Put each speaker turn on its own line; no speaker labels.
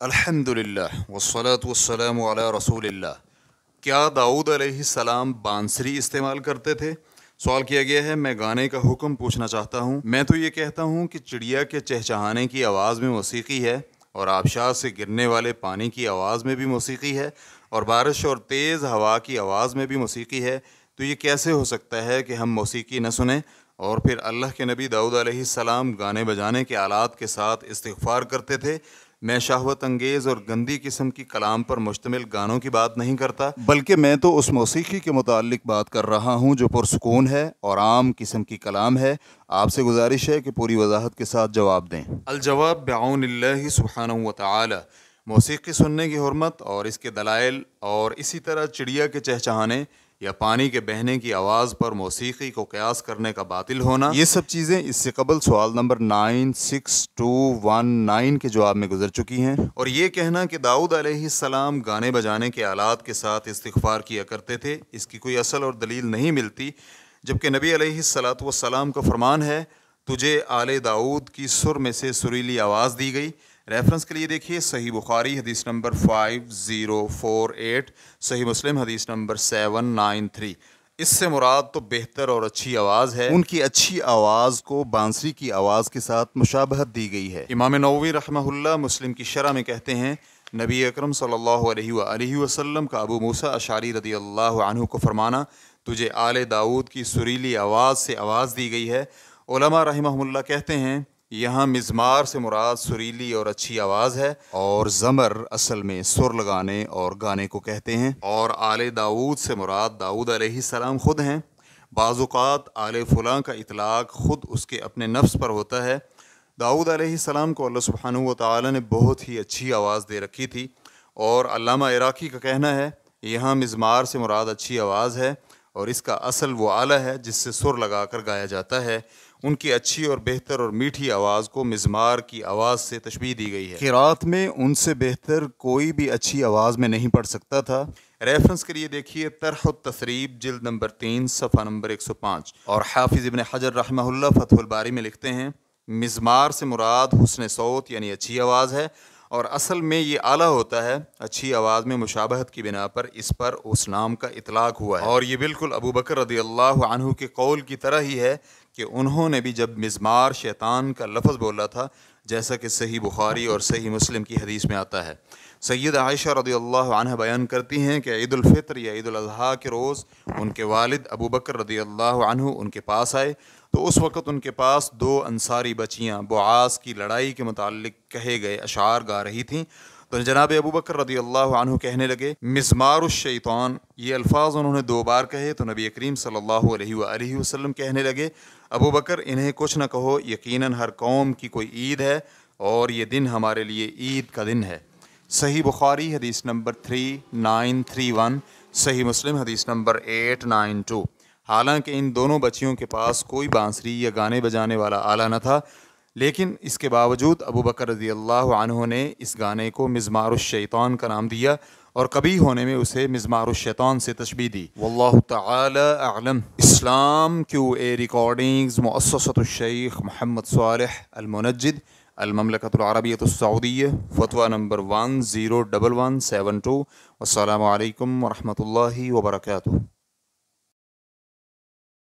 الحمدللہ والصلاة والسلام علی رسول اللہ۔ کیا داؤد علیہ السلام بانسری استعمال کرتے تھے؟ سوال کیا گیا ہے۔ میں گانے کا حکم پوچھنا چاہتا ہوں۔ میں تو یہ کہتا ہوں کہ چڑیا کے چہچہانے کی آواز میں موسیقی ہے، اور آبشار سے گرنے والے پانی کی آواز میں بھی موسیقی ہے، اور بارش اور تیز ہوا کی آواز میں بھی موسیقی ہے۔ تو یہ کیسے ہو سکتا ہے کہ ہم موسیقی نہ سنیں؟ اور پھر اللہ کے نبی داؤد علیہ السلام گانے بجانے کے آلات کے ساتھ استغفار کرتے تھے۔ میں شہوت انگیز اور گندی قسم کی کلام پر مشتمل گانوں کی بات نہیں کرتا، بلکہ میں تو اس موسیقی کے متعلق بات کر رہا ہوں جو پرسکون ہے اور عام قسم کی کلام ہے۔ آپ سے گزارش ہے کہ پوری وضاحت کے ساتھ جواب دیں۔ الجواب بعون اللہ سبحانہ وتعالی۔ موسیقی سننے کی حرمت اور اس کے دلائل، اور اسی طرح چڑیا کے چہچہانے یا پانی کے بہنے کی آواز پر موسیقی کو قیاس کرنے کا باطل ہونا، یہ سب چیزیں اس سے قبل سوال نمبر 96219 کے جواب میں گزر چکی ہیں۔ اور یہ کہنا کہ داؤد علیہ السلام گانے بجانے کے آلات کے ساتھ استغفار کیا کرتے تھے، اس کی کوئی اصل اور دلیل نہیں ملتی، جبکہ نبی علیہ السلام کا فرمان ہے، تجھے آل داؤد کی سر میں سے سریلی آواز دی گئی۔ ریفرنس کے لیے دیکھیے صحیح بخاری حدیث نمبر 5048، صحیح مسلم حدیث نمبر 793۔ اس سے مراد تو بہتر اور اچھی آواز ہے۔ ان کی اچھی آواز کو بانسری کی آواز کے ساتھ مشابہت دی گئی ہے۔ امام نووی رحمہ اللہ مسلم کی شرح میں کہتے ہیں، نبی اکرم صلی اللہ علیہ وآلہ وسلم کا ابو موسیٰ اشعری رضی اللہ عنہ کو فرمانا، تجھے آل داؤد کی سریلی آواز سے آواز دی گئی ہے۔ علماء رحمہ اللہ کہتے ہیں، یہاں مزمار سے مراد سریلی اور اچھی آواز ہے، اور زمر اصل میں سر لگانے اور گانے کو کہتے ہیں، اور آل داؤد سے مراد داؤد علیہ السلام خود ہیں۔ بعض اوقات آل فلاں کا اطلاق خود اس کے اپنے نفس پر ہوتا ہے۔ داؤد علیہ السلام کو اللہ سبحانہ وتعالی نے بہت ہی اچھی آواز دے رکھی تھی، اور علامہ عراقی کا کہنا ہے، یہاں مزمار سے مراد اچھی آواز ہے، اور اس کا اصل وہ آلہ ہے جس سے سر لگا کر گایا جاتا ہے۔ ان کی اچھی اور بہتر اور میٹھی آواز کو مزمار کی آواز سے تشبیہ دی گئی ہے۔ قرات میں ان سے بہتر کوئی بھی اچھی آواز میں نہیں پڑھ سکتا تھا۔ ریفرنس کے لیے دیکھیے طرح التثریب جلد نمبر 3 صفحہ نمبر 105، اور حافظ ابن حجر رحمہ اللہ فتح الباری میں لکھتے ہیں، مزمار سے مراد حسن صوت یعنی اچھی آواز ہے، اور اصل میں یہ آلہ ہوتا ہے۔ اچھی آواز میں مشابہت کی بنا پر اس نام کا اطلاق ہوا ہے، اور یہ بالکل ابو بکر رضی اللہ عنہ کے قول کی طرح ہی ہے کہ انہوں نے بھی جب مزمار شیطان کا لفظ بولا تھا، جیسا کہ صحیح بخاری اور صحیح مسلم کی حدیث میں آتا ہے۔ سید عائشہ رضی اللہ عنہ بیان کرتی ہیں کہ عید الفطر یا عید الاضحیٰ کے روز ان کے والد ابو بکر رضی اللہ عنہ ان کے پاس آئے، تو اس وقت ان کے پاس 2 انصاری بچیاں بعاث کی لڑائی کے متعلق کہے گئے اشعار گا رہی تھیں۔ تو جناب ابو بکر رضی اللہ عنہ کہنے لگے، مزمار الشیطان، یہ الفاظ انہوں نے 2 بار کہے، تو نبی کریم صلی اللہ علیہ وآلہ وسلم کہنے لگے، ابو بکر انہیں کچھ نہ کہو، یقیناً ہر قوم کی کوئی عید ہے، اور یہ دن ہمارے لیے عید کا دن ہے۔ صحیح بخاری حدیث نمبر 3931، صحیح مسلم حدیث نمبر 892۔ حالانکہ ان دونوں بچیوں کے پاس کوئی بانسری یا گانے بجانے والا آلہ نہ تھا، لیکن اس کے باوجود ابو بکر رضی اللہ عنہ نے اس گانے کو مزمار الشیطان کا نام دیا، اور قبیح ہونے میں اسے مزمار الشیطان سے تشبیہ دی۔ واللہ تعالی اعلم۔ اسلام QA ریکارڈنگز، مؤسسۃ الشیخ محمد صالح المنجد، المملکۃ العربیۃ السعودیہ، فتویٰ نمبر 101172۔ والسلام علیکم ورحمۃ اللہ وبرکاتہ۔